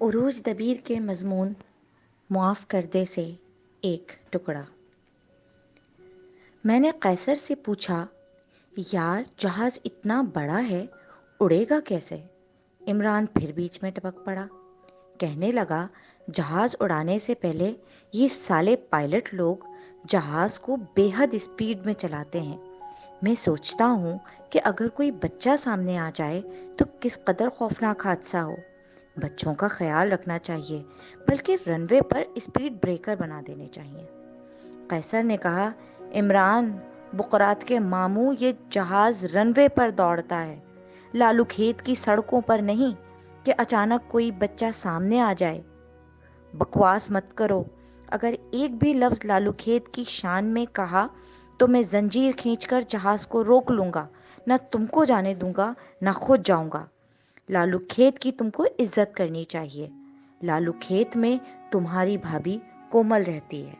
عروج دبیر کے مضمون معاف کردے سے ایک ٹکڑا۔ میں نے قیصر سے پوچھا، یار جہاز اتنا بڑا ہے، اڑے گا کیسے؟ عمران پھر بیچ میں ٹپک پڑا، کہنے لگا، جہاز اڑانے سے پہلے یہ سالے پائلٹ لوگ جہاز کو بے حد اسپیڈ میں چلاتے ہیں۔ میں سوچتا ہوں کہ اگر کوئی بچہ سامنے آ جائے تو کس قدر خوفناک حادثہ ہو۔ بچوں کا خیال رکھنا چاہیے، بلکہ رن وے پر اسپیڈ بریکر بنا دینے چاہیے۔ قیصر نے کہا، عمران، بقرات کے ماموں، یہ جہاز رن وے پر دوڑتا ہے، لالو کھیت کی سڑکوں پر نہیں کہ اچانک کوئی بچہ سامنے آ جائے۔ بکواس مت کرو، اگر ایک بھی لفظ لالو کھیت کی شان میں کہا تو میں زنجیر کھینچ کر جہاز کو روک لوں گا، نہ تم کو جانے دوں گا نہ خود جاؤں گا۔ لالو کھیت کی تم کو عزت کرنی چاہیے۔ لالو کھیت میں تمہاری بھابھی کومل رہتی ہے۔